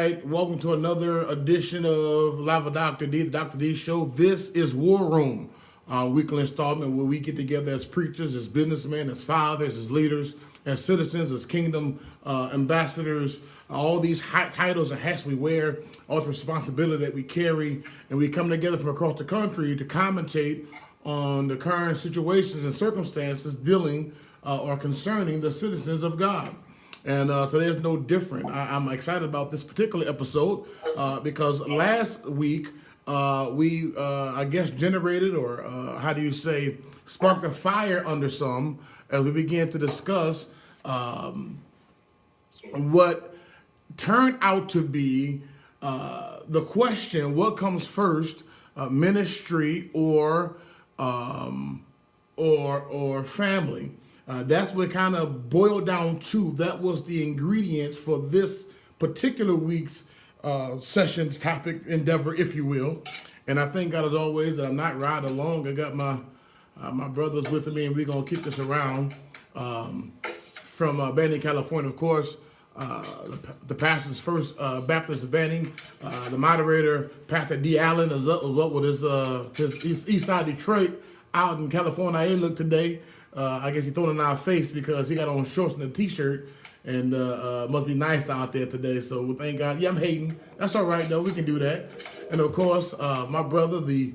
right, welcome to another edition of Live with Dr. D, the Dr. D Show. This is War Room, our weekly installment where we get together as preachers, as businessmen, as fathers, as leaders, as citizens, as kingdom ambassadors, all these high titles and hats we wear, all the responsibility that we carry, and we come together from across the country to commentate on the current situations and circumstances dealing or concerning the citizens of God. And today is no different. I'm excited about this particular episode because last week we, I guess, generated or how do you say, sparked a fire under some as we began to discuss what turned out to be the question: what comes first, ministry or family? That's what kind of boiled down to. That was the ingredients for this particular week's session's topic endeavor, if you will. And I thank God as always that I'm not riding along. I got my brothers with me, and we're gonna keep this around from Banning, California, of course. The pastor's First Baptist of Banning, the moderator, Pastor D. Allen, is up with his East Side Detroit out in California. I ain't look today. I guess he threw it in our face because he got on shorts and a t-shirt, and must be nice out there today. So we thank God. Yeah, I'm hating. That's all right though. We can do that. And of course, my brother, the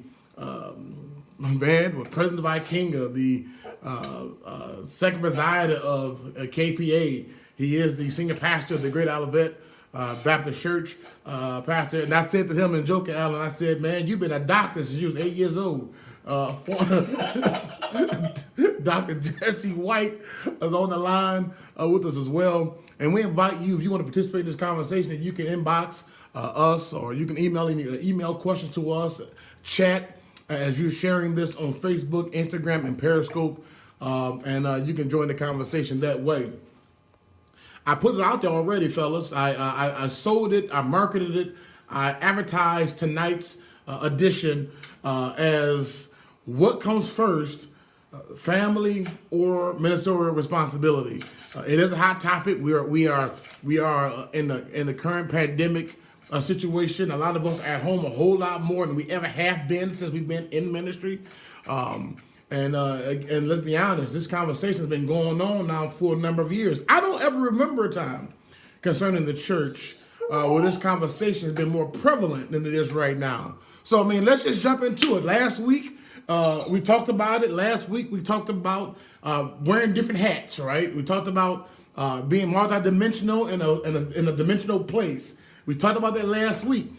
man, was president of Ikinga, the second presider of KPA. He is the senior pastor of the Great Olivet Baptist Church, pastor. And I said to him in joking, Alan, I said, man, you've been a doctor since you was 8 years old. Dr. Jesse White is on the line with us as well. And we invite you, if you want to participate in this conversation, that you can inbox us, or you can email questions to us, chat as you're sharing this on Facebook, Instagram, and Periscope. And you can join the conversation that way. I put it out there already, fellas. I sold it, I marketed it, I advertised tonight's edition as what comes first, family or ministerial responsibility. It is a hot topic. We are in the current pandemic situation. A lot of us are at home a whole lot more than we ever have been since we've been in ministry. And let's be honest, this conversation has been going on now for a number of years. I don't ever remember a time concerning the church where this conversation has been more prevalent than it is right now. So, I mean, let's just jump into it. Last week, we talked about it. Last week, we talked about wearing different hats, right? We talked about being multidimensional in a dimensional place. We talked about that last week.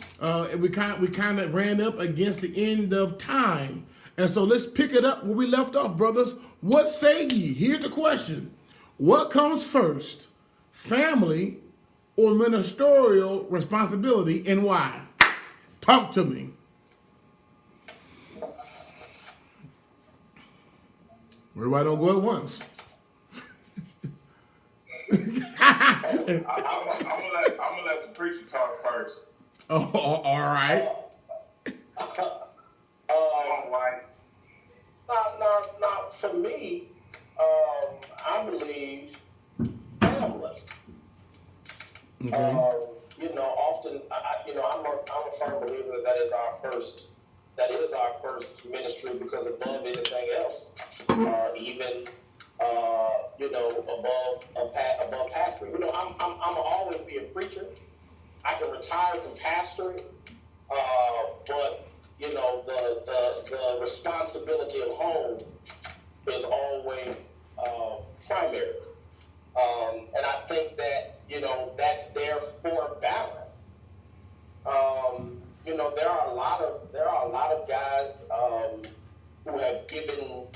We kind of ran up against the end of time. And so let's pick it up where we left off, brothers. What say ye? Here's the question. What comes first, family or ministerial responsibility, and why? Talk to me. Everybody don't go at once. I'm gonna let the preacher talk first. Oh, all right. Now, for me, I believe family. Okay. Often, I'm a firm believer that is our first ministry, because above anything else, even above pastoring. I'm always be a preacher. I can retire from pastoring, but the responsibility of home is always primary, and I think that that's there for balance. There are a lot of guys who have given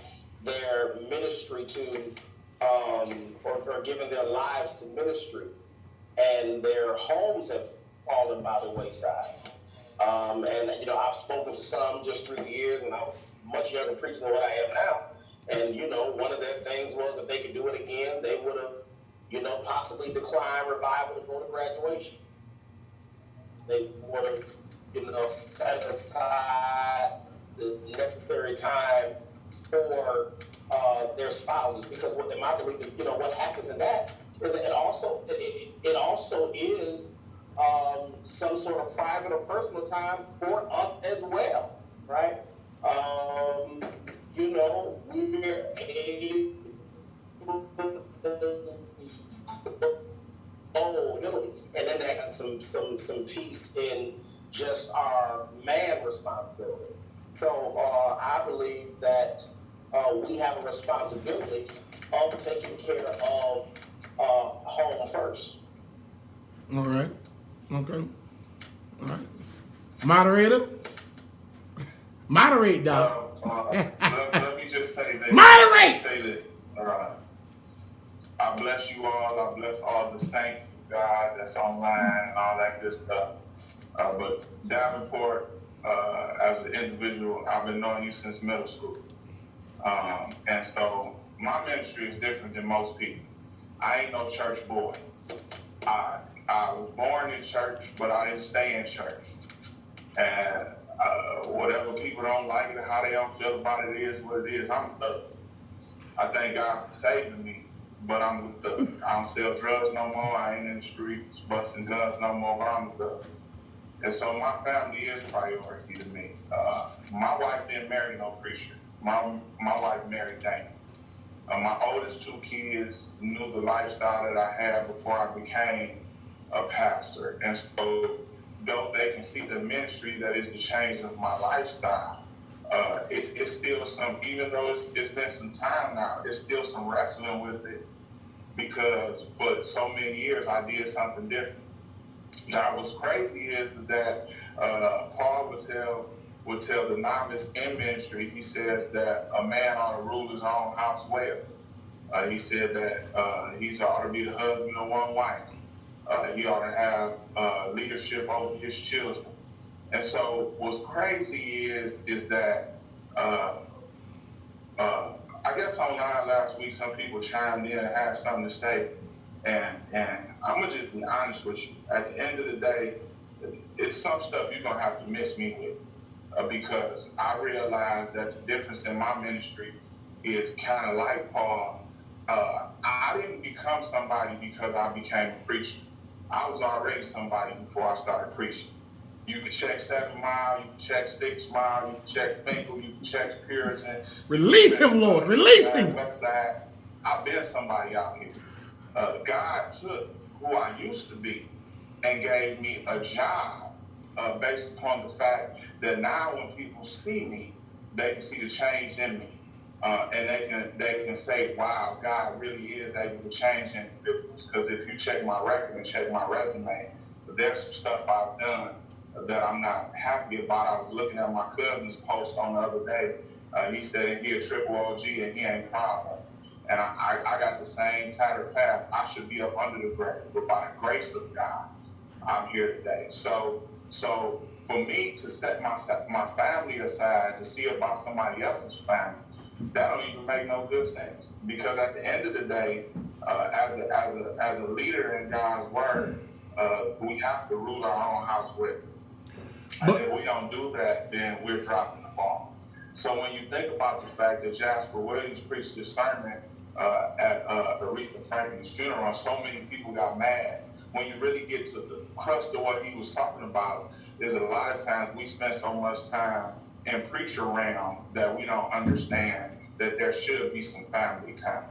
their ministry to or given their lives to ministry, and their homes have fallen by the wayside. I've spoken to some just through the years when I was much younger preacher than what I am now. And, one of their things was if they could do it again, they would have, possibly declined revival to go to graduation. They would have, set aside the necessary time for their spouses. Because what in my belief is, what happens in that is that it also is time for us as well, right? You know, we're able and then they got some piece in just our man responsibility. So I believe that we have a responsibility of taking care of home first. All right. Okay. All right. Moderator. Moderate, dog. Let me just say that. Moderate! Say that. I bless you all. I bless all the saints of God that's online and all that good stuff. But Davenport, as an individual, I've been knowing you since middle school. And so my ministry is different than most people. I ain't no church boy. I was born in church, but I didn't stay in church. And whatever people don't like it, how they don't feel about it is what it is. I'm a thug. I thank God for saving me, but I'm a thug. I don't sell drugs no more. I ain't in the streets busting guns no more, but I'm a thug. And so my family is priority to me. My wife didn't marry no preacher. My wife married Daniel. My oldest two kids knew the lifestyle that I had before I became a pastor. And so though they can see the ministry that is the change of my lifestyle, it's still some, even though it's been some time now, it's still some wrestling with it because for so many years I did something different. Now what's crazy is that Paul would tell the novice in ministry, he says that a man ought to rule his own house well. He said that he ought to be the husband of one wife. He ought to have leadership over his children. And so what's crazy is that I guess online last week some people chimed in and had something to say. And I'm going to just be honest with you. At the end of the day, it's some stuff you're going to have to miss me with. Because I realized that the difference in my ministry is kind of like Paul. I didn't become somebody because I became a preacher. I was already somebody before I started preaching. You can check 7 Mile, you can check 6 Mile, you can check Finkel, you can check Puritan. Release him, Lord. Release him. I've been somebody out here. God took who I used to be and gave me a job based upon the fact that now when people see me, they can see the change in me. And they can say, wow, God really is able to change individuals. Because if you check my record and check my resume, there's some stuff I've done that I'm not happy about. I was looking at my cousin's post on the other day. He said he a triple OG and he ain't proud of it. And I got the same tattered past. I should be up under the grave, but by the grace of God, I'm here today. So for me to set my family aside to see about somebody else's family, that don't even make no good sense. Because at the end of the day, as a leader in God's word, we have to rule our own house with. And if we don't do that, then we're dropping the ball. So when you think about the fact that Jasper Williams preached this sermon at Aretha Franklin's funeral, so many people got mad. When you really get to the crust of what he was talking about, is a lot of times we spend so much time in preacher realm that we don't understand that there should be some family time.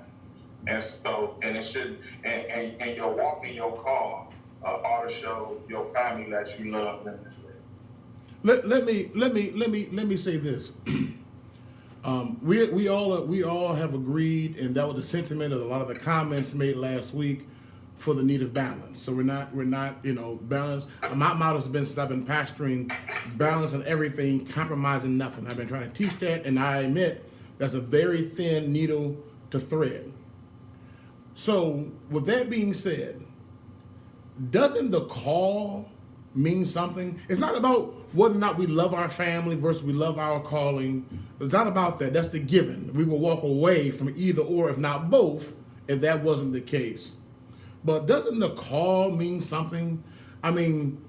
And so, and it should, and your walk in your car ought to show your family that you love them as well. Let me say this. We all have agreed, and that was the sentiment of a lot of the comments made last week, for the need of balance. So we're not balanced. My motto has been since I've been pastoring, balance in everything, compromising nothing. I've been trying to teach that, and I admit that's a very thin needle to thread. So with that being said, doesn't the call mean something? It's not about whether or not we love our family versus we love our calling. It's not about that. That's the given. We will walk away from either or, if not both, if that wasn't the case. But doesn't the call mean something? I mean,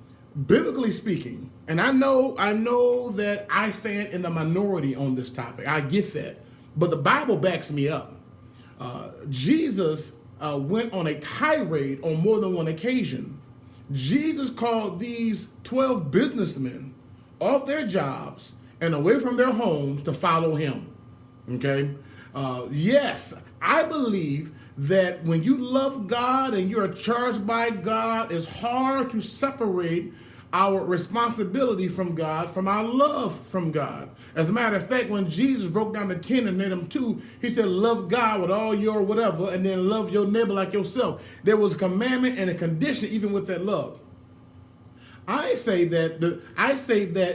biblically speaking, and I know that I stand in the minority on this topic. I get that. But the Bible backs me up. Jesus went on a tirade on more than one occasion. Jesus called these 12 businessmen off their jobs and away from their homes to follow him. Okay? Yes, I believe that when you love God and you're charged by God, it's hard to separate our responsibility from God from our love from God. As a matter of fact, when Jesus broke down the 10 and made them 2, he said, love God with all your whatever, and then love your neighbor like yourself. There was a commandment and a condition even with that love. I say that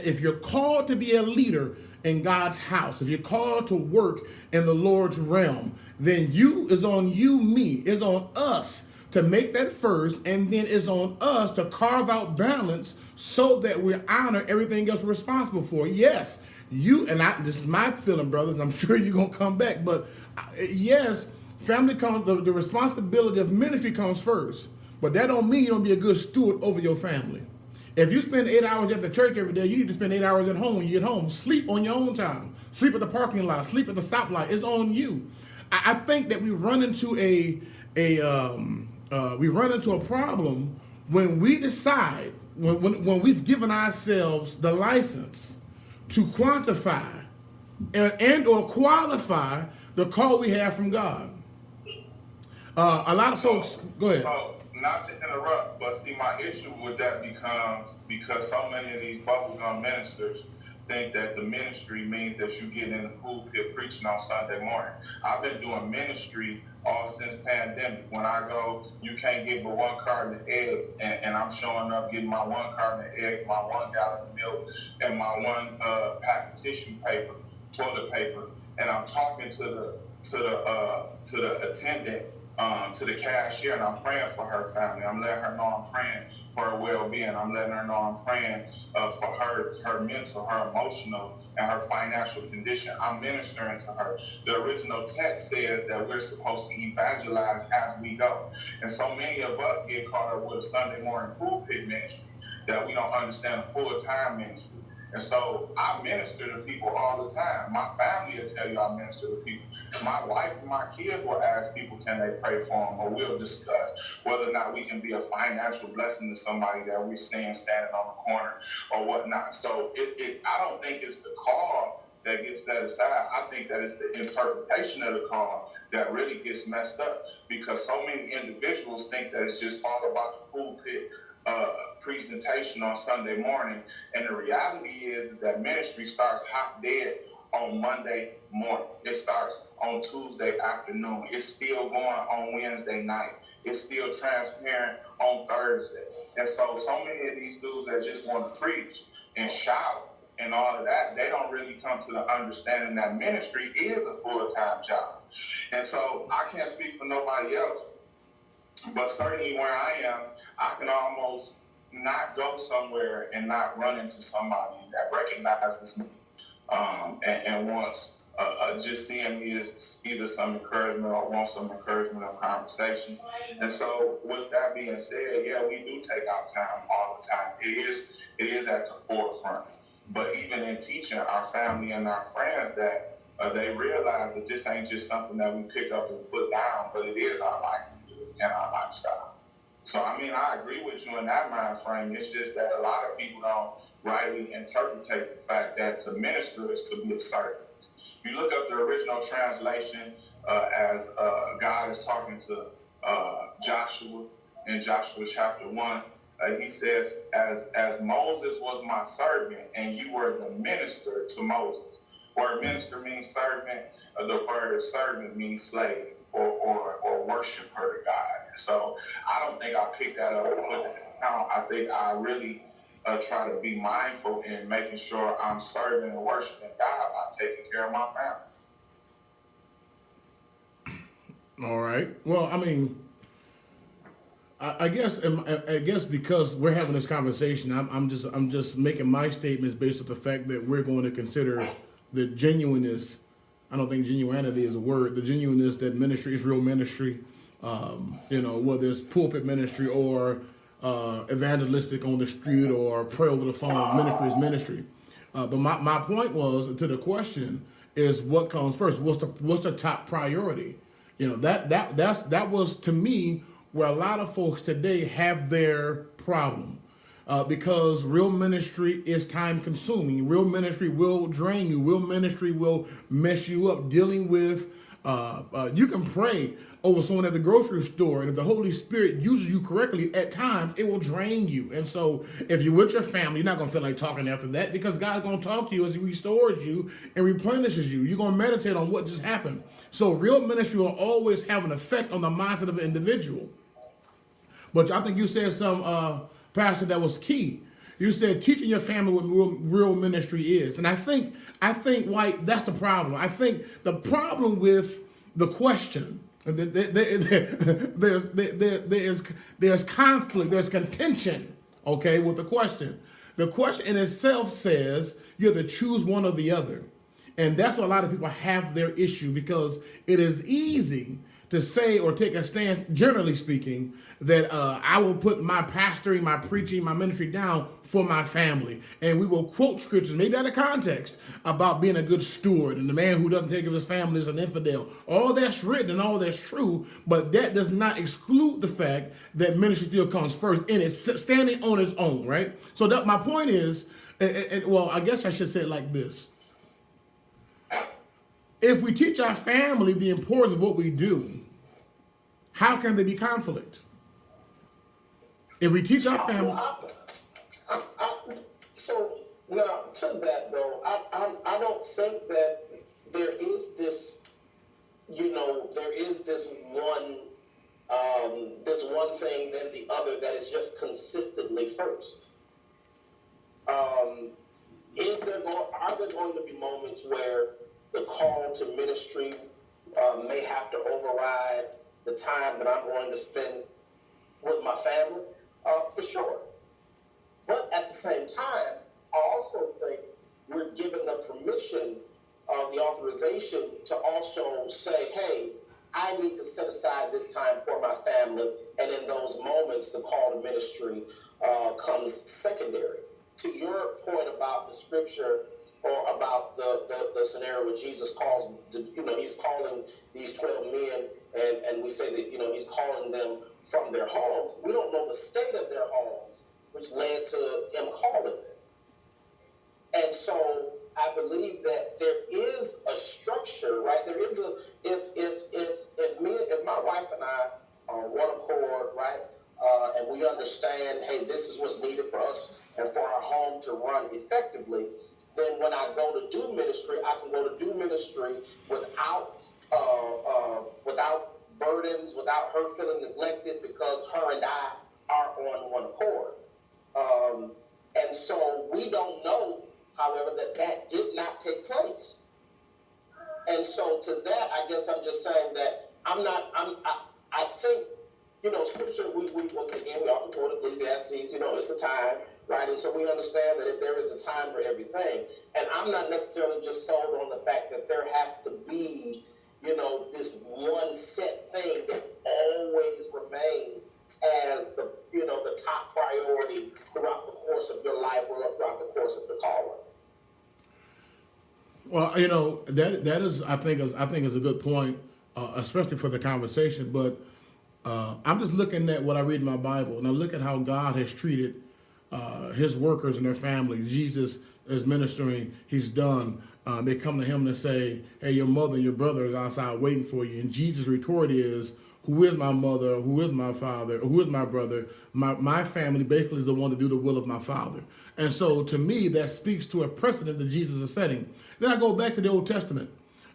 if you're called to be a leader in God's house, if you're called to work in the Lord's realm, then it's on me, it's on us to make that first, and then it's on us to carve out balance so that we honor everything else we're responsible for. Yes, this is my feeling, brothers, and I'm sure you're going to come back, but yes, family comes, the responsibility of ministry comes first, but that don't mean you don't be a good steward over your family. If you spend 8 hours at the church every day, you need to spend 8 hours at home when you get home. Sleep on your own time. Sleep at the parking lot. Sleep at the stoplight. It's on you. I think that we run into a problem when we decide, when we've given ourselves the license to quantify and or qualify the call we have from God. A lot of folks, go ahead. Not to interrupt, but see, my issue with that becomes because so many of these bubblegum ministers think that the ministry means that you get in the pulpit preaching on Sunday morning. I've been doing ministry all since pandemic. When I go, you can't get but 1 carton of eggs, and I'm showing up getting my 1 carton of eggs, my 1 gallon of milk, and my 1 pack of tissue paper, toilet paper, and I'm talking to the attendant. To the cashier, and I'm praying for her family. I'm letting her know I'm praying for her well-being. I'm letting her know I'm praying for her mental, her emotional, and her financial condition. I'm ministering to her. The original text says that we're supposed to evangelize as we go. And so many of us get caught up with a Sunday morning pulpit ministry that we don't understand a full-time ministry. And so I minister to people all the time. My family will tell you I minister to people. My wife and my kids will ask people, can they pray for them? Or we'll discuss whether or not we can be a financial blessing to somebody that we're seeing standing on the corner or whatnot. So I don't think it's the call that gets set aside. I think that it's the interpretation of the call that really gets messed up, because so many individuals think that it's just all about the pulpit presentation on Sunday morning, and the reality is that ministry starts hot dead on Monday morning. It starts on Tuesday afternoon. It's still going on Wednesday night. It's still transparent on Thursday. And so many of these dudes that just want to preach and shout and all of that, they don't really come to the understanding that ministry is a full-time job. And so I can't speak for nobody else, but certainly where I am, I can almost not go somewhere and not run into somebody that recognizes me and wants just seeing me as either some encouragement or wants some encouragement or conversation. And so with that being said, yeah, we do take our time all the time. It is at the forefront. But even in teaching our family and our friends that they realize that this ain't just something that we pick up and put down, but it is our livelihood and our lifestyle. So, I mean, I agree with you in that mind frame. It's just that a lot of people don't rightly interpret the fact that to minister is to be a servant. You look up the original translation as God is talking to Joshua in Joshua chapter 1. He says, as Moses was my servant and you were the minister to Moses. Word minister means servant. The word servant means slave or worshiper to God. So I don't think I picked that up and put that down. I think I really try to be mindful in making sure I'm serving and worshiping God by taking care of my family. All right. Well, I mean, I guess because we're having this conversation, I'm just making my statements based on the fact that we're going to consider the genuineness. I don't think genuinity is a word. The genuineness that ministry is real ministry. Whether it's pulpit ministry or evangelistic on the street or pray over the phone, ministry is ministry. But my point was to the question is what comes first? What's the top priority? That was to me where a lot of folks today have their problem. because real ministry is time consuming. Real ministry will drain you. Real ministry will mess you up. Dealing with, you can pray over someone at the grocery store, and if the Holy Spirit uses you correctly, at times it will drain you. And so if you're with your family, you're not going to feel like talking after that, because God's going to talk to you as he restores you and replenishes you. You're going to meditate on what just happened. So real ministry will always have an effect on the mindset of an individual. But I think you said some, Pastor, that was key. You said teaching your family what real ministry is. And I think, White, that's the problem. I think the problem with the question, there's conflict, there's contention, okay, with the question. The question in itself says you have to choose one or the other. And that's why a lot of people have their issue, because it is easy to say or take a stance, generally speaking, that I will put my pastoring, my preaching, my ministry down for my family. And we will quote scriptures, maybe out of context, about being a good steward, and the man who doesn't take care of his family is an infidel. All that's written and all that's true, but that does not exclude the fact that ministry still comes first, and it's standing on its own, right? So that my point is, well, I guess I should say it like this. If we teach our family the importance of what we do, how can there be conflict? If we teach our family... So now to that though, I don't think that there is this, there is this one thing then the other that is just consistently first. Are there going to be moments where the call to ministry may have to override the time that I'm going to spend with my family? For sure. But at the same time, I also think we're given the permission, the authorization to also say, hey, I need to set aside this time for my family. And in those moments, the call to ministry comes secondary. To your point about the scripture, or about the scenario where Jesus calls, he's calling these 12 men, and we say that, he's calling them from their home. We don't know the state of their homes, which led to him calling them. And so I believe that there is a structure, right? There is if my wife and I are on one accord, right? And we understand, hey, this is what's needed for us and for our home to run effectively, then when I go to do ministry, I can go to do ministry without burdens, without her feeling neglected, because her and I are on one accord. And so we don't know, however, that did not take place. And so to that, I guess I'm just saying that I think, scripture, we often quote Ecclesiastes, it's a time, right? And so we understand that there is a time for everything. And I'm not necessarily just sold on the fact that there has to be, this one set thing that always remains as the top priority throughout the course of your life or throughout the course of the calling. Well, that is, I think is a good point, especially for the conversation. But I'm just looking at what I read in my Bible, and I look at how God has treated his workers and their families. Jesus is ministering; he's done. They come to him and say, "Hey, your mother and your brother is outside waiting for you." And Jesus' retort is, "Who is my mother? Who is my father? Who is my brother? My family basically is the one to do the will of my Father." And so, to me, that speaks to a precedent that Jesus is setting. Then I go back to the Old Testament,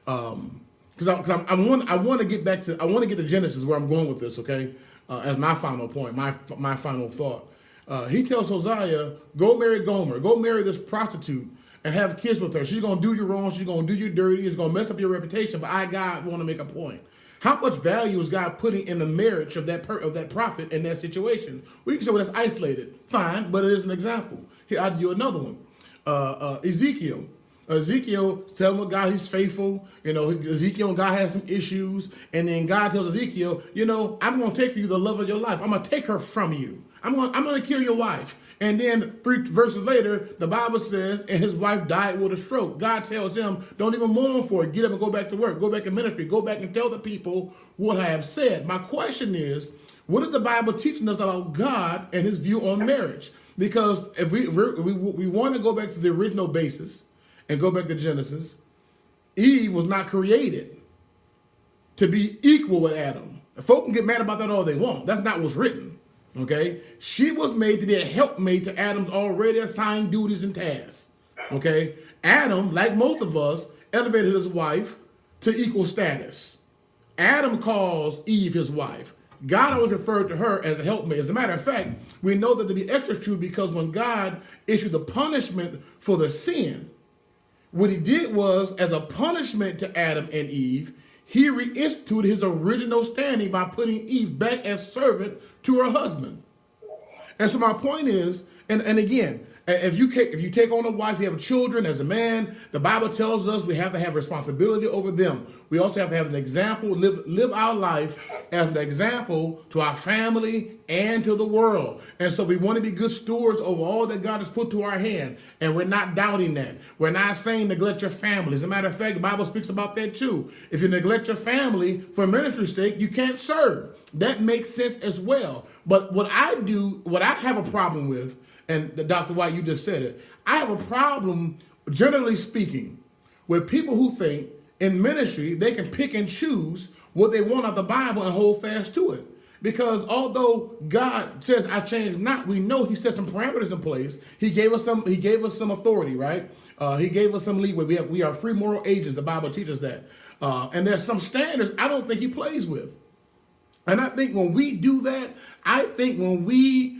because I want to get to Genesis, where I'm going with this. Okay, as my final point, my final thought. He tells Hosea, "Go marry Gomer. Go marry this prostitute and have kids with her. She's going to do you wrong. She's going to do you dirty. It's going to mess up your reputation. But I, God, want to make a point." How much value is God putting in the marriage of that prophet in that situation? We can say, well, that's isolated. Fine, but it is an example. Here, I'll give you another one. Ezekiel. Ezekiel telling God he's faithful. Ezekiel and God has some issues. And then God tells Ezekiel, I'm going to take for you the love of your life. I'm going to take her from you. I'm going to kill your wife. And then 3 verses later, the Bible says, and his wife died with a stroke. God tells him, don't even mourn for it. Get up and go back to work. Go back in ministry. Go back and tell the people what I have said. My question is, What is the Bible teaching us about God and his view on marriage? Because if we want to go back to the original basis and go back to Genesis, Eve was not created to be equal with Adam. Folk can get mad about that all they want. That's not what's written. Okay? She was made to be a helpmate to Adam's already assigned duties and tasks. Okay? Adam, like most of us, elevated his wife to equal status. Adam calls Eve his wife. God always referred to her as a helpmate. As a matter of fact, we know that to be extra true because when God issued the punishment for the sin, what he did was, as a punishment to Adam and Eve, he reinstituted his original standing by putting Eve back as servant to her husband. And so my point is, and again, if you take on a wife, you have children as a man, the Bible tells us we have to have responsibility over them. We also have to have an example, live our life as an example to our family and to the world. And so we want to be good stewards over all that God has put to our hand. And we're not doubting that. We're not saying neglect your family. As a matter of fact, the Bible speaks about that too. If you neglect your family for ministry's sake, you can't serve. That makes sense as well. But what I have a problem with, and Dr. White, you just said it, I have a problem, generally speaking, with people who think in ministry they can pick and choose what they want out of the Bible and hold fast to it. Because although God says, "I change not," we know He set some parameters in place. He gave us some authority, right? He gave us some leeway. We are free moral agents. The Bible teaches that. And there's some standards I don't think He plays with. And I think when we do that, I think when we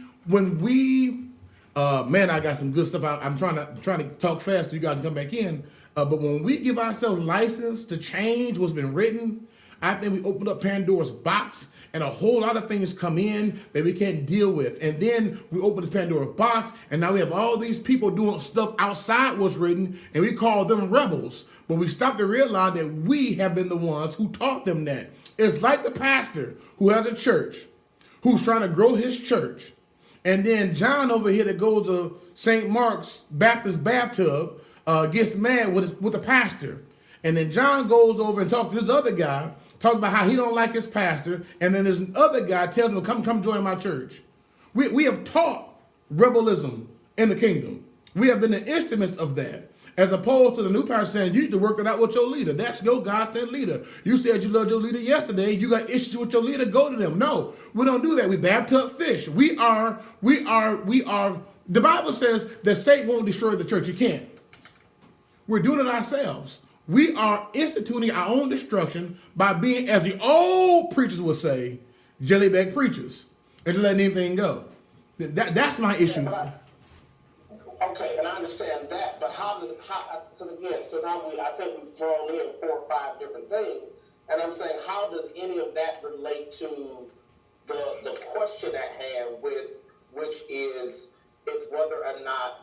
man, I got some good stuff. I'm trying to talk fast so you guys can come back in. But when we give ourselves license to change what's been written, I think we open up Pandora's box and a whole lot of things come in that we can't deal with. And then we open this Pandora's box and now we have all these people doing stuff outside what's written and we call them rebels. But we stop to realize that we have been the ones who taught them that. It's like the pastor who has a church, who's trying to grow his church. And then John over here that goes to St. Mark's Baptist bathtub gets mad with the pastor. And then John goes over and talks to this other guy, talks about how he don't like his pastor. And then there's another guy tells him, come join my church. We have taught rebellism in the kingdom. We have been the instruments of that. As opposed to the new pastor saying, you need to work it out with your leader. That's your God-sent leader. You said you loved your leader yesterday. You got issues with your leader. Go to them. No, we don't do that. We baptize fish. We are. The Bible says that Satan won't destroy the church. He can't. We're doing it ourselves. We are instituting our own destruction by being, as the old preachers would say, jelly-bag preachers. And just letting anything go. That's my issue. Okay, and I understand that, but because again, so now I think we've thrown in 4 or 5 different things, and I'm saying, how does any of that relate to the question at hand, which is whether or not,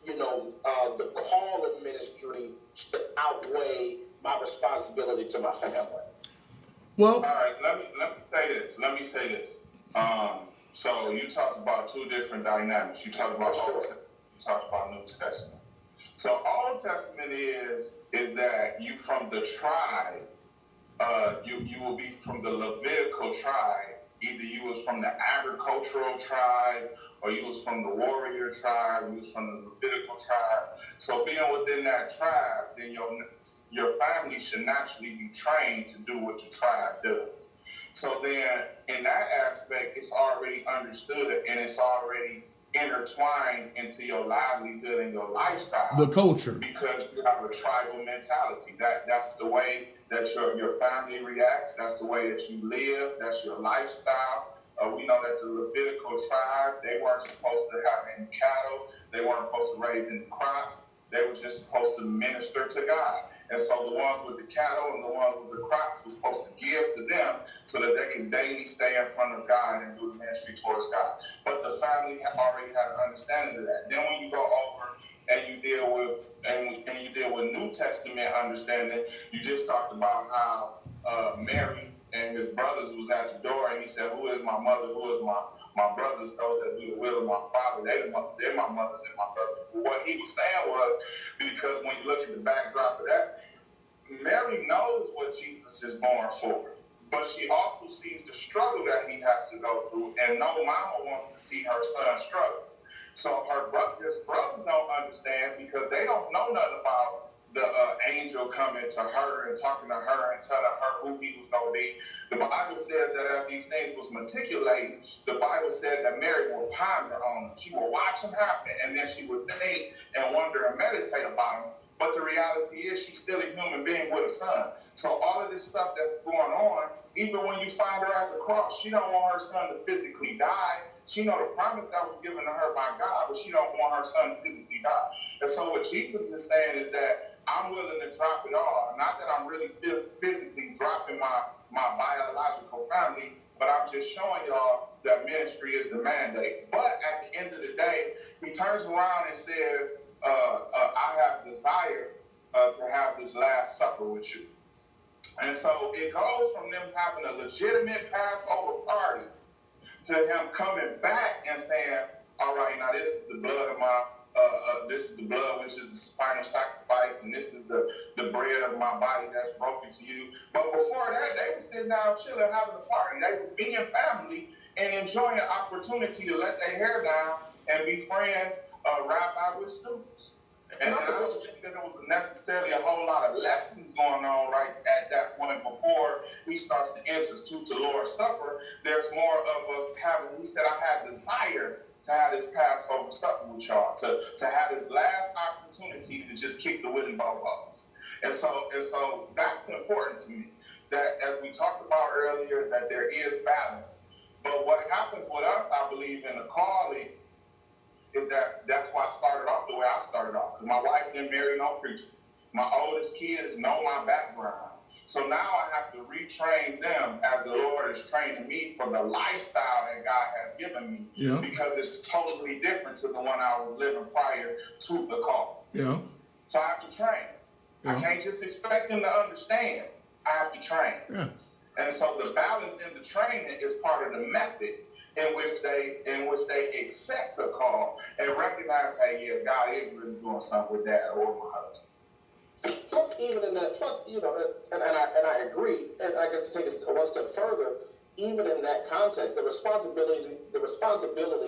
the call of ministry should outweigh my responsibility to my family? Well, all right, let me say this. So you talked about 2 different dynamics. You talked about talk about New Testament. So Old Testament is that you from the tribe, you will be from the Levitical tribe. Either you was from the agricultural tribe, or you was from the warrior tribe, you was from the Levitical tribe. So being within that tribe, then your family should naturally be trained to do what the tribe does. So then in that aspect, it's already understood and it's already intertwined into your livelihood and your lifestyle. The culture. Because you have a tribal mentality. That's the way that your family reacts. That's the way that you live. That's your lifestyle. We know that the Levitical tribe, they weren't supposed to have any cattle. They weren't supposed to raise any crops. They were just supposed to minister to God. And so the ones with the cattle and the ones with the crops were supposed to give to them so that they can daily stay in front of God and do the ministry towards God. But the family already had an understanding of that. Then when you go over and you deal with New Testament understanding, you just talked about how Mary and his brothers was at the door, and he said, "Who is my mother? Who is my brothers? Those that do the will of my Father. They're my mothers and my brothers." But what he was saying was, because when you look at the backdrop of that, Mary knows what Jesus is born for, but she also sees the struggle that he has to go through, and no mama wants to see her son struggle. So his brothers don't understand because they don't know nothing about the angel coming to her and talking to her and telling her who he was going to be. The Bible said that as these things was matriculating, the Bible said that Mary would ponder on them. She would watch them happen, and then she would think and wonder and meditate about them. But the reality is she's still a human being with a son. So all of this stuff that's going on, even when you find her at the cross, she don't want her son to physically die. She know the promise that was given to her by God, but she don't want her son to physically die. And so what Jesus is saying is that I'm willing to drop it all. Not that I'm really physically dropping my biological family, but I'm just showing y'all that ministry is the mandate. But at the end of the day, he turns around and says, I have desire to have this last supper with you. And so it goes from them having a legitimate Passover party to him coming back and saying, all right, now this is the blood of my this is the blood, which is the final sacrifice, and this is the bread of my body that's broken to you. But before that, they were sitting down, chilling, having a party. They was being family and enjoying the opportunity to let their hair down and be friends, rabbi with students. And I don't think that there was necessarily a whole lot of lessons going on right at that point before he starts to institute the Lord's Supper. There's more of us having, he said, I had desire to have this Passover supper with y'all, to have this last opportunity to just kick the Willie Bobos. And so that's important to me, that as we talked about earlier, that there is balance. But what happens with us, I believe, in the calling is that's why I started off the way I started off, because my wife didn't marry no preacher. My oldest kids know my background. So now I have to retrain them as the Lord is training me for the lifestyle that God has given me, because it's totally different to the one I was living prior to the call. Yeah. So I have to train. I can't just expect them to understand. I have to train. Yeah. And so the balance in the training is part of the method in which they accept the call and recognize, hey, yeah, God is really doing something with that or my husband. Plus, even in that, and I agree, and I guess to take it one step further, even in that context, the responsibility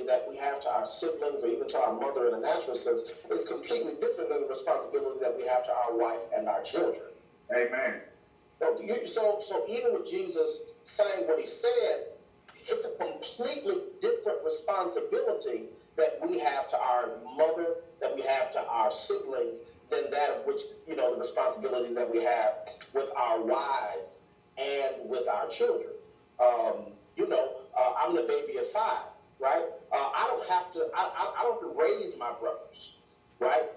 that we have to our siblings or even to our mother in a natural sense is completely different than the responsibility that we have to our wife and our children. Amen. So even with Jesus saying what he said, it's a completely different responsibility that we have to our mother, that we have to our siblings, than that of which, the responsibility that we have with our wives and with our children. I'm the baby of 5, right? I don't have to raise my brothers, right?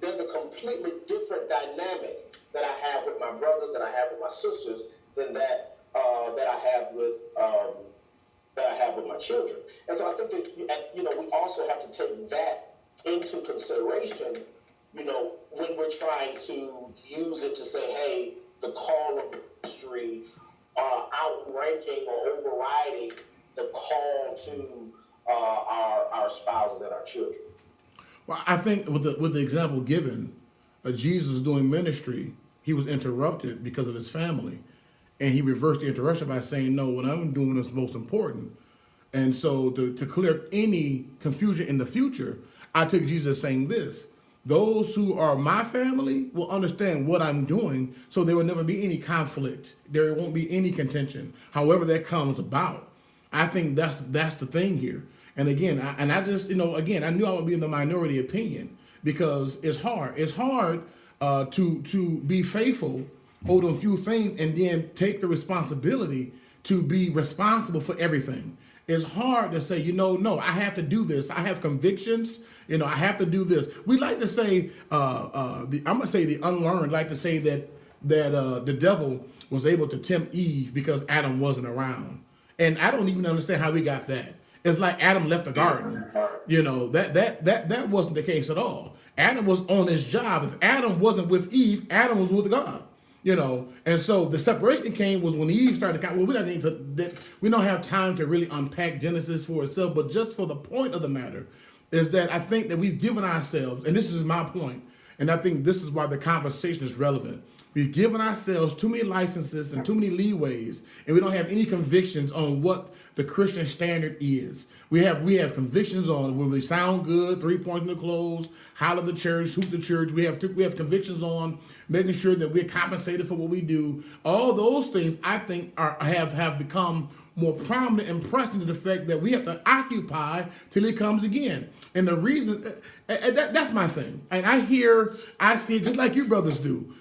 There's a completely different dynamic that I have with my brothers, that I have with my sisters, than that I have with my children. And so I think that we also have to take that into consideration, when we're trying to use it to say, hey, the call of the ministry outranking or overriding the call to our spouses and our children. Well, I think with the example given, Jesus doing ministry, he was interrupted because of his family, and he reversed the interruption by saying, no, what I'm doing is most important. And so to clear any confusion in the future, I took Jesus saying this: those who are my family will understand what I'm doing, so there will never be any conflict. There won't be any contention, however that comes about. I think that's the thing here. And again, I knew I would be in the minority opinion, because it's hard. It's hard to be faithful, hold on few things, and then take the responsibility to be responsible for everything. It's hard to say, no, I have to do this. I have convictions. I have to do this. We like to say, I'm gonna say the unlearned like to say that the devil was able to tempt Eve because Adam wasn't around, and I don't even understand how we got that. It's like Adam left the garden. That wasn't the case at all. Adam was on his job. If Adam wasn't with Eve, Adam was with God. And so the separation came was when Eve started. Well, we don't have time to really unpack Genesis for itself, but just for the point of the matter is that I think that we've given ourselves, and this is my point, and I think this is why the conversation is relevant. We've given ourselves too many licenses and too many leeways, and we don't have any convictions on what the Christian standard is. We have convictions on when we sound good, 3 points in the clothes, holler the church, hoop the church. We have convictions on making sure that we're compensated for what we do. All those things, I think, have become more prominent and pressing to the fact that we have to occupy till he comes again. And the reason that's my thing. And I see just like you brothers do.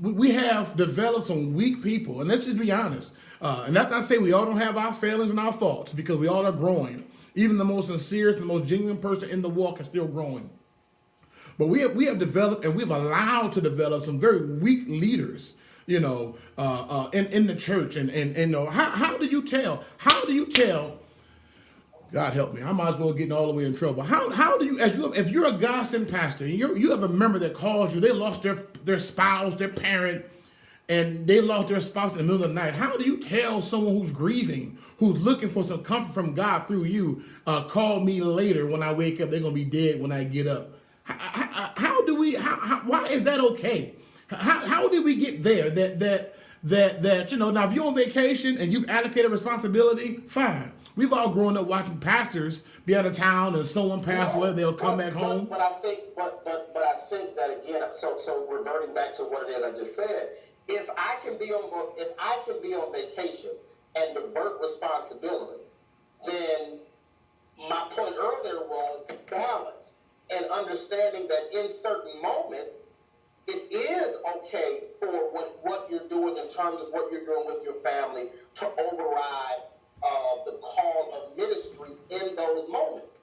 We have developed some weak people, and let's just be honest. And that's not to say we all don't have our failings and our faults, because we all are growing. Even the most sincere, the most genuine person in the walk is still growing. But we have developed, and we've allowed to develop some very weak leaders, in the church. And how do you tell? How do you tell? God help me, I might as well get all the way in trouble. How do you, if you're a God-sent pastor, and you have a member that calls you, they lost their spouse, their parent, and they lost their spouse in the middle of the night. How do you tell someone who's grieving, who's looking for some comfort from God through you, call me later when I wake up, they're going to be dead when I get up? Why is that okay? How did we get there that now if you're on vacation and you've allocated responsibility, fine. We've all grown up watching pastors be out of town and someone pass away, they'll come back home. But I think that again, so reverting back to what it is I just said, if I can be on vacation and divert responsibility, then my point earlier was balance and understanding that in certain moments it is okay for what you're doing in terms of what you're doing with your family to override the call of ministry in those moments.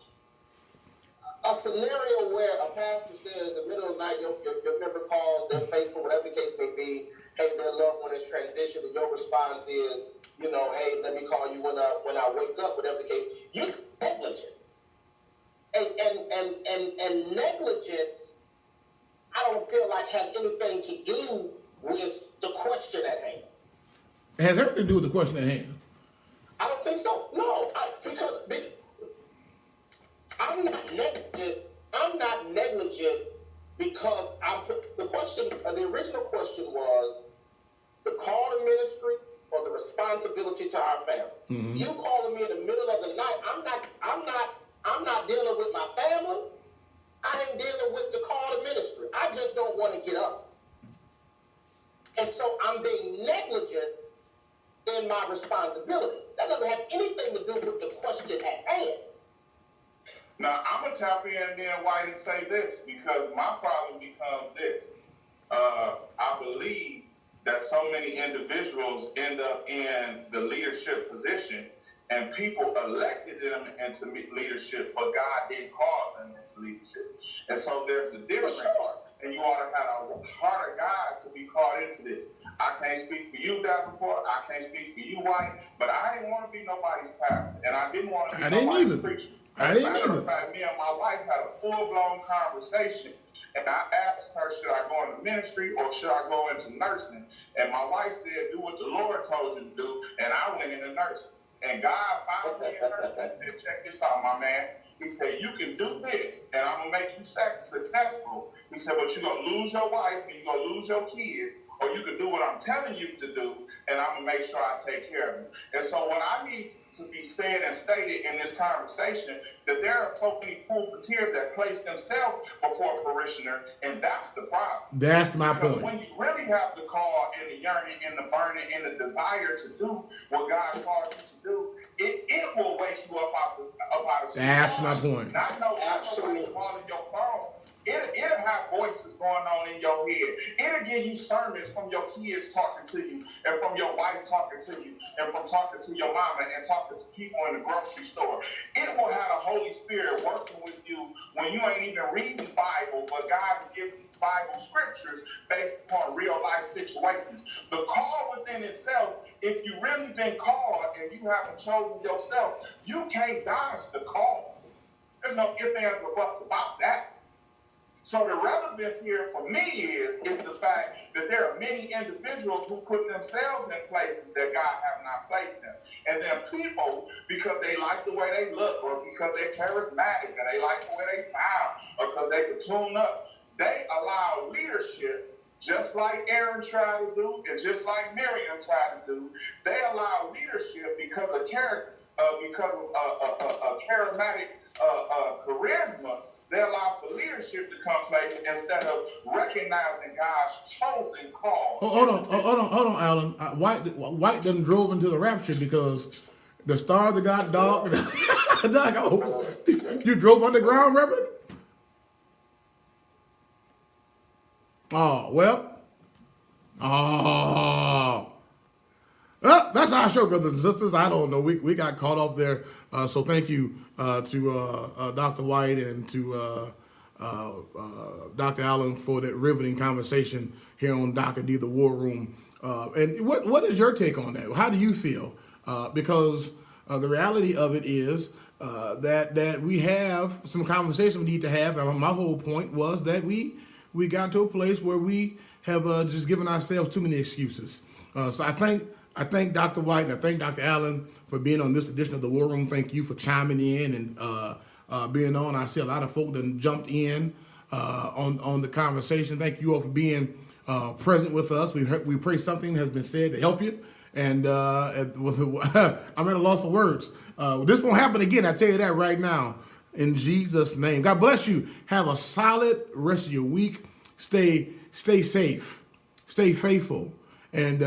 A scenario where a pastor says in the middle of the night, your member calls, they're faithful, whatever the case may be, hey, their loved one has transitioned, and your response is, hey, let me call you when I wake up, whatever the case, you're negligent. And negligence, I don't feel like has anything to do with the question at hand. It has everything to do with the question at hand. I don't think so. No, because I'm not negligent. I'm not negligent because the original question was the call to ministry or the responsibility to our family. Mm-hmm. You calling me in the middle of the night? I'm not dealing with my family. I ain't dealing with the call to ministry. I just don't want to get up. And so I'm being negligent in my responsibility. That doesn't have anything to do with the question at hand. Now, I'm going to tap in then, White, and say this, because my problem becomes this. I believe that so many individuals end up in the leadership position, and people elected them into leadership, but God didn't call them into leadership. And so there's a difference. Sure. And you ought to have a heart of God to be called into this. I can't speak for you, Davenport. I can't speak for you, White. But I didn't want to be nobody's pastor, and I didn't want to be nobody's preacher. As a matter of fact, me and my wife had a full-blown conversation, and I asked her, should I go into ministry or should I go into nursing? And my wife said, do what the Lord told you to do, and I went into nursing. And God found me in nursing. And check this out, my man. He said, you can do this, and I'm going to make you successful. He said, but you're going to lose your wife and you're going to lose your kids, or you can do what I'm telling you to do, and I'm going to make sure I take care of you. And so what I need to be said and stated in this conversation, that there are so many pulpiteers that place themselves before a parishioner, and that's the problem. That's my point. Because when you really have the call and the yearning and the burning and the desire to do what God called you to do, it will wake you up out of sleep. That's my point. Not know absolutely calling your phone. It'll have voices going on in your head. It'll give you sermons from your kids talking to you, and from your wife talking to you, and from talking to your mama, and talking to people in the grocery store. It will have the Holy Spirit working with you when you ain't even reading the Bible, but God will give you Bible scriptures based upon real life situations. The call within itself, if you really been called and you haven't chosen yourself, you can't dodge the call. There's no ifs, ands, or buts about that. So the relevance here for me is the fact that there are many individuals who put themselves in places that God have not placed them. And then people, because they like the way they look, or because they're charismatic, and they like the way they sound, or because they can tune up, they allow leadership just like Aaron tried to do, and just like Miriam tried to do. They allow leadership because of character, because of charismatic charisma. They allow for leadership to come place instead of recognizing God's chosen call. Hold on, Alan. White done drove into the rapture because the stars that got dark. You drove underground, Reverend? Oh, well. Oh. Well, that's our show, brothers and sisters. I don't know. We got caught up there. So thank you to Dr. White and to Dr. Allen for that riveting conversation here on Dr. D, the War Room. And what is your take on that? How do you feel? Because the reality of it is that we have some conversation we need to have. And my whole point was that we got to a place where we have just given ourselves too many excuses. So I thank Dr. White and I thank Dr. Allen for being on this edition of the War Room. Thank you for chiming in and being on. I see a lot of folk that jumped in on the conversation. Thank you all for being present with us. We pray something has been said to help you. And I'm at a loss for words. This won't happen again. I tell you that right now. In Jesus' name. God bless you. Have a solid rest of your week. Stay safe. Stay faithful. And